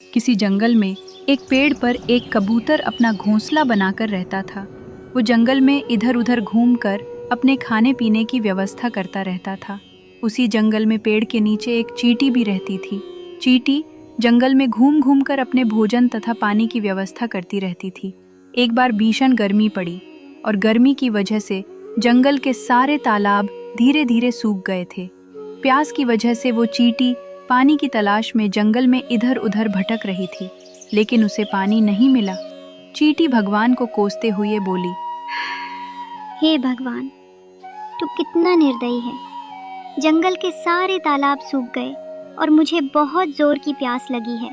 किसी जंगल में एक पेड़ पर एक कबूतर अपना घोंसला बनाकर रहता था। वो जंगल में इधर उधर घूमकर अपने खाने पीने की व्यवस्था करता रहता था। उसी जंगल में पेड़ के नीचे एक चींटी भी रहती थी। चींटी जंगल में घूम घूम कर अपने भोजन तथा पानी की व्यवस्था करती रहती थी। एक बार भीषण गर्मी पड़ी और गर्मी की वजह से जंगल के सारे तालाब धीरे धीरे सूख गए थे। प्यास की वजह से वो चींटी पानी की तलाश में जंगल में इधर उधर भटक रही थी, लेकिन उसे पानी नहीं मिला। चींटी भगवान को कोसते हुए बोली, हे भगवान, तू कितना निर्दयी है। जंगल के सारे तालाब सूख गए और मुझे बहुत जोर की प्यास लगी है।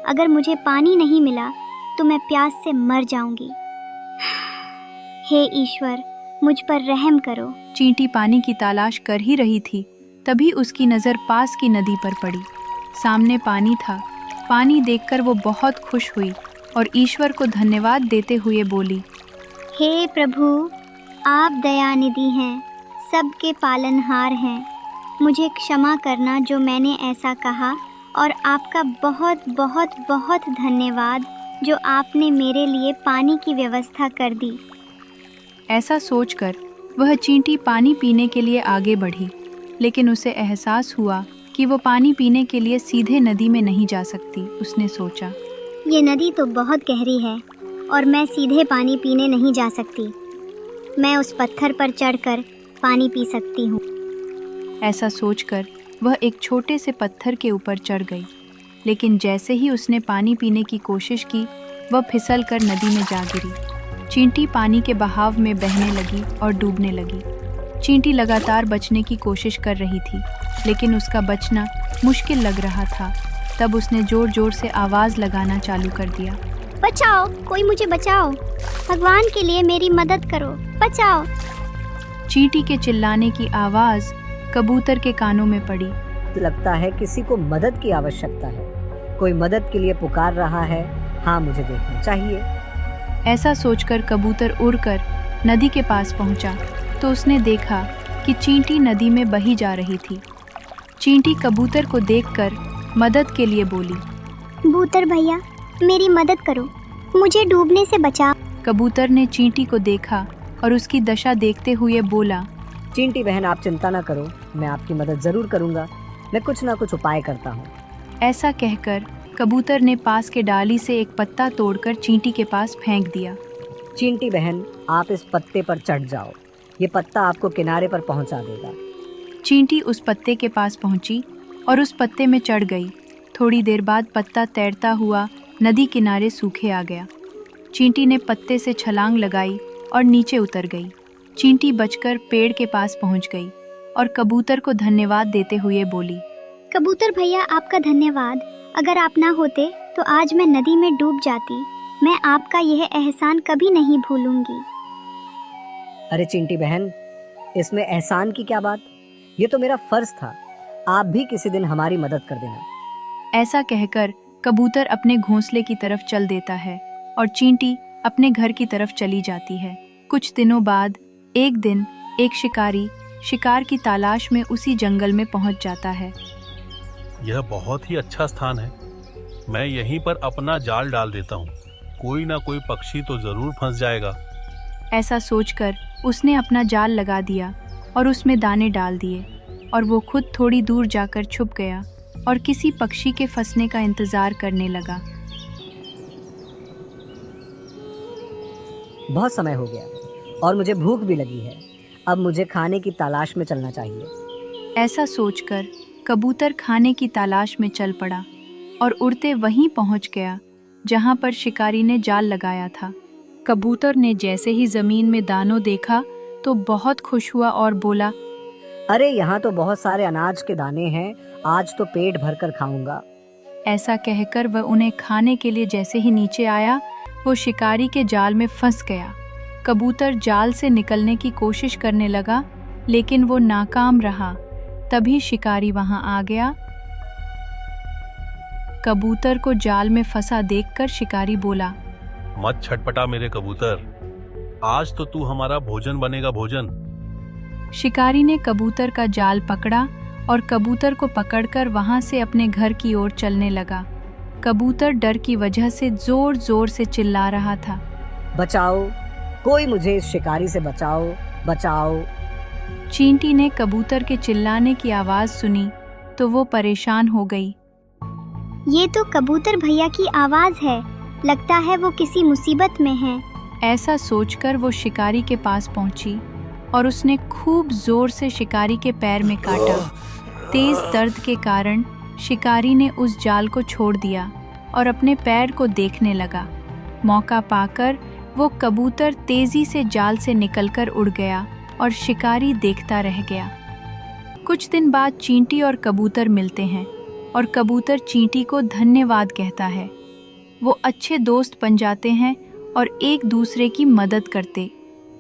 अगर मुझे पानी नहीं मिला तो मैं प्यास से मर जाऊंगी। हे ईश्वर, मुझ पर रहम करो। चींटी पानी की तलाश कर ही रही थी, तभी उसकी नज़र पास की नदी पर पड़ी। सामने पानी था। पानी देखकर वो बहुत खुश हुई और ईश्वर को धन्यवाद देते हुए बोली, हे प्रभु, आप दयानिधि हैं, सबके पालनहार हैं। मुझे क्षमा करना जो मैंने ऐसा कहा, और आपका बहुत बहुत बहुत धन्यवाद जो आपने मेरे लिए पानी की व्यवस्था कर दी। ऐसा सोचकर वह चींटी पानी पीने के लिए आगे बढ़ी, लेकिन उसे एहसास हुआ कि वो पानी पीने के लिए सीधे नदी में नहीं जा सकती। उसने सोचा, ये नदी तो बहुत गहरी है और मैं सीधे पानी पीने नहीं जा सकती। मैं उस पत्थर पर चढ़कर पानी पी सकती हूँ। ऐसा सोचकर वह एक छोटे से पत्थर के ऊपर चढ़ गई, लेकिन जैसे ही उसने पानी पीने की कोशिश की, वह फिसल कर नदी में जा गिरी। चींटी पानी के बहाव में बहने लगी और डूबने लगी। चींटी लगातार बचने की कोशिश कर रही थी, लेकिन उसका बचना मुश्किल लग रहा था। तब उसने जोर जोर से आवाज़ लगाना चालू कर दिया, बचाओ, कोई मुझे बचाओ। भगवान के लिए मेरी मदद करो, बचाओ। चींटी के चिल्लाने की आवाज़ कबूतर के कानों में पड़ी। लगता है किसी को मदद की आवश्यकता है। कोई मदद के लिए पुकार रहा है। हाँ, मुझे देखना चाहिए। ऐसा सोचकर कबूतर उड़कर नदी के पास पहुंचा तो उसने देखा कि चींटी नदी में बही जा रही थी। चींटी कबूतर को देखकर मदद के लिए बोली, कबूतर भैया, मेरी मदद करो, मुझे डूबने से बचाओ। कबूतर ने चींटी को देखा और उसकी दशा देखते हुए बोला, चींटी बहन, आप चिंता ना करो, मैं आपकी मदद जरूर करूंगा। मैं कुछ ना कुछ उपाय करता हूँ। ऐसा कहकर कबूतर ने पास के डाली से एक पत्ता तोड़कर चींटी के पास फेंक दिया। चींटी बहन, आप इस पत्ते पर चढ़ जाओ। ये पत्ता आपको किनारे पर पहुंचा देगा। चींटी उस पत्ते के पास पहुंची और उस पत्ते में चढ़ गई। थोड़ी देर बाद पत्ता तैरता हुआ नदी किनारे सूखे आ गया। चींटी ने पत्ते से छलांग लगाई और नीचे उतर गई। चींटी बचकर पेड़ के पास पहुंच गई और कबूतर को धन्यवाद देते हुए बोली, कबूतर भैया, आपका धन्यवाद। अगर आप ना होते तो आज मैं नदी में डूब जाती। मैं आपका यह एहसान कभी नहीं भूलूंगी। अरे चींटी बहन, इसमें एहसान की क्या बात? ये तो मेरा फर्ज था। आप भी किसी दिन हमारी मदद कर देना। ऐसा कहकर कबूतर अपने घोंसले की तरफ चल देता है और चींटी अपने घर की तरफ चली जाती है। कुछ दिनों बाद एक दिन एक शिकारी शिकार की तलाश में उसी जंगल में पहुंच जाता है। यह बहुत ही अच्छा स्थान है। मैं यहीं पर अपना जाल डाल देता हूँ। कोई ना कोई पक्षी तो जरूर फंस जाएगा। ऐसा सोचकर उसने अपना जाल लगा दिया और उसमें दाने डाल दिए, और वो खुद थोड़ी दूर जाकर छुप गया और किसी पक्षी के फंसने का इंतजार करने लगा। बहुत समय हो गया और मुझे भूख भी लगी है। अब मुझे खाने की तलाश में चलना चाहिए। ऐसा सोचकर कबूतर खाने की तलाश में चल पड़ा और उड़ते वहीं पहुंच गया जहां पर शिकारी ने जाल लगाया था। कबूतर ने जैसे ही जमीन में दानों देखा तो बहुत खुश हुआ और बोला, अरे, यहाँ तो बहुत सारे अनाज के दाने हैं। आज तो पेट भरकर खाऊंगा। ऐसा कहकर वह उन्हें खाने के लिए जैसे ही नीचे आया, वो शिकारी के जाल में फंस गया। कबूतर जाल से निकलने की कोशिश करने लगा, लेकिन वो नाकाम रहा। तभी शिकारी वहां आ गया। कबूतर को जाल में फंसा देखकर शिकारी बोला, मत छटपटा मेरे कबूतर, आज तो तू हमारा भोजन बनेगा, भोजन। शिकारी ने कबूतर का जाल पकड़ा और कबूतर को पकड़कर वहां से अपने घर की ओर चलने लगा। कबूतर डर की वजह से जोर जोर से चिल्ला रहा था। बचाओ, कोई मुझे इस शिकारी से बचाओ, बचाओ। चींटी ने कबूतर के चिल्लाने की आवाज़ सुनी तो वो परेशान हो गई। ये तो कबूतर भैया की आवाज़ है, लगता है वो किसी मुसीबत में है। ऐसा सोचकर वो शिकारी के पास पहुंची और उसने खूब जोर से शिकारी के पैर में काटा। तेज दर्द के कारण शिकारी ने उस जाल को छोड़ दिया और अपने पैर को देखने लगा। मौका पाकर वो कबूतर तेजी से जाल से निकलकर उड़ गया और शिकारी देखता रह गया। कुछ दिन बाद चींटी और कबूतर मिलते हैं और कबूतर चींटी को धन्यवाद कहता है। वो अच्छे दोस्त बन जाते हैं और एक दूसरे की मदद करते।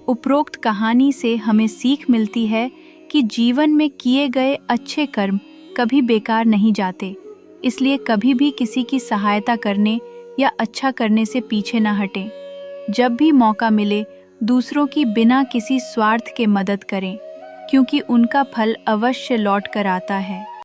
उपरोक्त कहानी से हमें सीख मिलती है कि जीवन में किए गए अच्छे कर्म कभी बेकार नहीं जाते, इसलिए कभी भी किसी की सहायता करने या अच्छा करने से पीछे न हटें। जब भी मौका मिले दूसरों की बिना किसी स्वार्थ के मदद करें, क्योंकि उनका फल अवश्य लौट कर आता है।